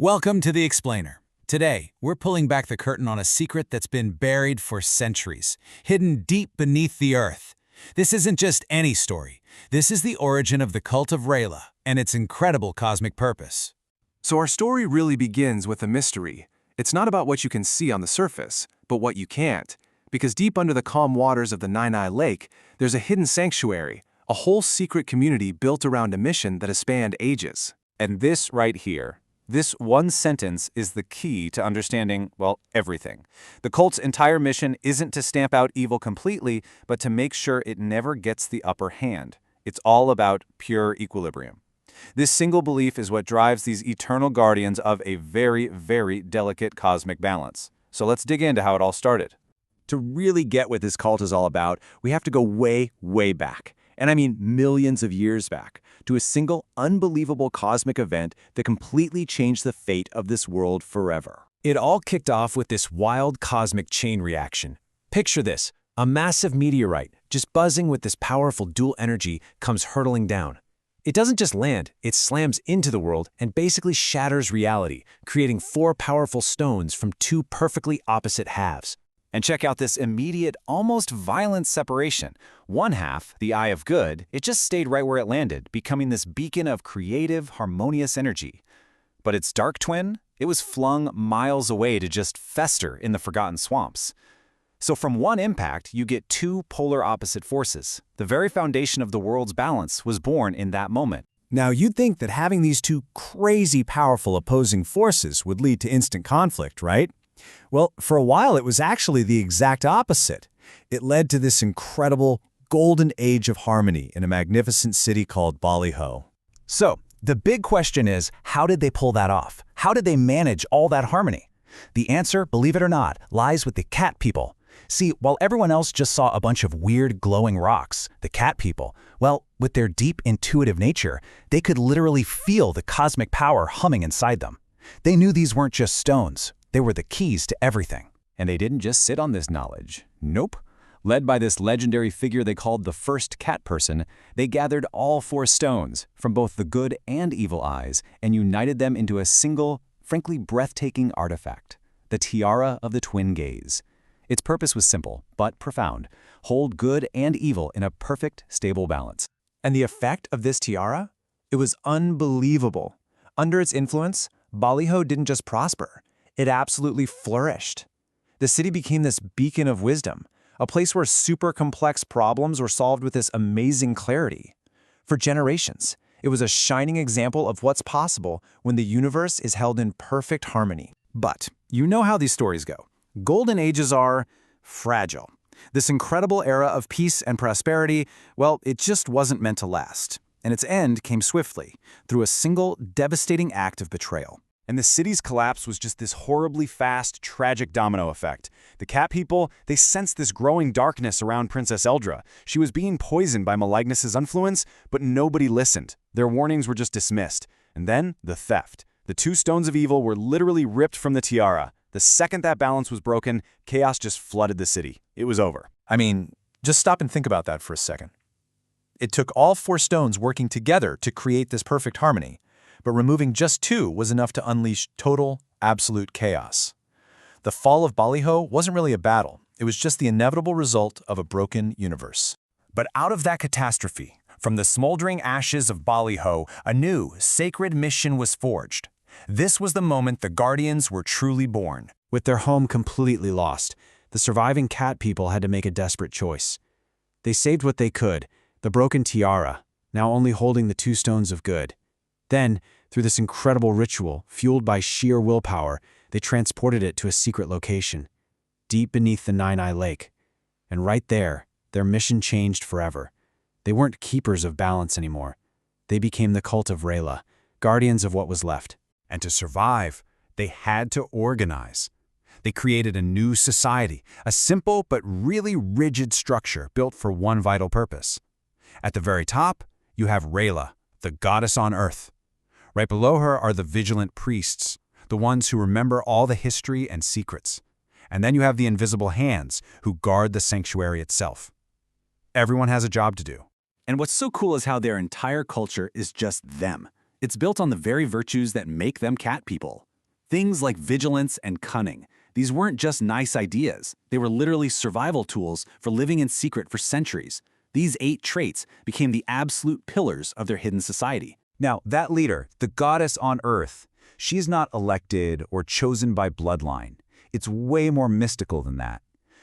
Welcome to The Explainer. Today, we're pulling back the curtain on a secret that's been buried for centuries, hidden deep beneath the earth. This isn't just any story. This is the origin of the Cult of Rayla and its incredible cosmic purpose. So our story really begins with a mystery. It's not about what you can see on the surface, but what you can't. Because deep under the calm waters of the Nine-Eye Lake, there's a hidden sanctuary, a whole secret community built around a mission that has spanned ages. And this right here, this one sentence is the key to understanding, well, everything. The cult's entire mission isn't to stamp out evil completely, but to make sure it never gets the upper hand. It's all about pure equilibrium. This single belief is what drives these eternal guardians of a very, very delicate cosmic balance. So let's dig into how it all started. To really get what this cult is all about, we have to go way, way back. And I mean millions of years back, to a single unbelievable cosmic event that completely changed the fate of this world forever. It all kicked off with this wild cosmic chain reaction. Picture this, a massive meteorite, just buzzing with this powerful dual energy, comes hurtling down. It doesn't just land, it slams into the world and basically shatters reality, creating four powerful stones from two perfectly opposite halves. And check out this immediate, almost violent separation. One half, the eye of good, it just stayed right where it landed, becoming this beacon of creative, harmonious energy. But its dark twin, it was flung miles away to just fester in the forgotten swamps. So from one impact, you get two polar opposite forces. The very foundation of the world's balance was born in that moment. Now, you'd think that having these two crazy powerful opposing forces would lead to instant conflict, right? Well, for a while, it was actually the exact opposite. It led to this incredible golden age of harmony in a magnificent city called Ballyho. So, the big question is, how did they pull that off? How did they manage all that harmony? The answer, believe it or not, lies with the cat people. See, while everyone else just saw a bunch of weird glowing rocks, the cat people, well, with their deep intuitive nature, they could literally feel the cosmic power humming inside them. They knew these weren't just stones. They were the keys to everything. And they didn't just sit on this knowledge. Nope. Led by this legendary figure they called the first cat person, they gathered all four stones from both the good and evil eyes and united them into a single, frankly breathtaking artifact, the Tiara of the Twin Gaze. Its purpose was simple, but profound. Hold good and evil in a perfect, stable balance. And the effect of this tiara? It was unbelievable. Under its influence, Ballyho didn't just prosper. It absolutely flourished. The city became this beacon of wisdom, a place where super complex problems were solved with this amazing clarity. For generations, it was a shining example of what's possible when the universe is held in perfect harmony. But you know how these stories go. Golden ages are fragile. This incredible era of peace and prosperity, well, it just wasn't meant to last. And its end came swiftly, through a single devastating act of betrayal. And the city's collapse was just this horribly fast, tragic domino effect. The cat people, they sensed this growing darkness around Princess Eldra. She was being poisoned by Malignus's influence, but nobody listened. Their warnings were just dismissed. And then, the theft. The two stones of evil were literally ripped from the tiara. The second that balance was broken, chaos just flooded the city. It was over. I mean, just stop and think about that for a second. It took all four stones working together to create this perfect harmony. But removing just two was enough to unleash total, absolute chaos. The fall of Ballyho wasn't really a battle. It was just the inevitable result of a broken universe. But out of that catastrophe, from the smoldering ashes of Ballyho, a new, sacred mission was forged. This was the moment the Guardians were truly born. With their home completely lost, the surviving cat people had to make a desperate choice. They saved what they could, the broken tiara, now only holding the two stones of good. Then, through this incredible ritual, fueled by sheer willpower, they transported it to a secret location, deep beneath the Nine-Eye Lake. And right there, their mission changed forever. They weren't keepers of balance anymore. They became the Cult of Rayla, guardians of what was left. And to survive, they had to organize. They created a new society, a simple but really rigid structure built for one vital purpose. At the very top, you have Rayla, the goddess on earth. Right below her are the vigilant priests, the ones who remember all the history and secrets. And then you have the invisible hands who guard the sanctuary itself. Everyone has a job to do. And what's so cool is how their entire culture is just them. It's built on the very virtues that make them cat people. Things like vigilance and cunning. These weren't just nice ideas. They were literally survival tools for living in secret for centuries. These 8 traits became the absolute pillars of their hidden society. Now, that leader, the goddess on earth, she's not elected or chosen by bloodline. It's way more mystical than that.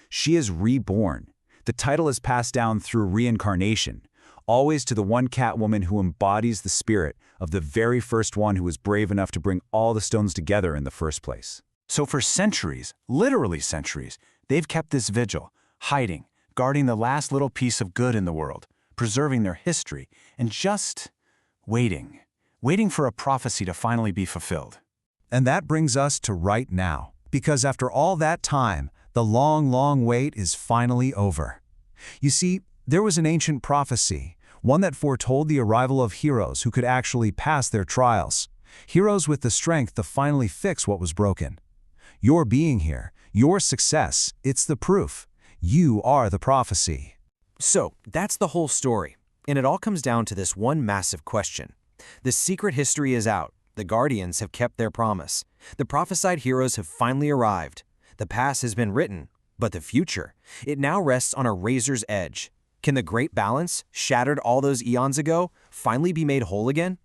She is reborn. The title is passed down through reincarnation, always to the one Catwoman who embodies the spirit of the very first one who was brave enough to bring all the stones together in the first place. So for centuries, literally centuries, they've kept this vigil, hiding, guarding the last little piece of good in the world, preserving their history, and just waiting for a prophecy to finally be fulfilled. And that brings us to right now, because after all that time, the long, long wait is finally over. You see, there was an ancient prophecy, one that foretold the arrival of heroes who could actually pass their trials, heroes with the strength to finally fix what was broken. Your being here, your success, it's the proof. You are the prophecy. So, that's the whole story, and it all comes down to this one massive question. The secret history is out. The Guardians have kept their promise. The prophesied heroes have finally arrived. The past has been written, but the future, it now rests on a razor's edge. Can the great balance, shattered all those eons ago, finally be made whole again?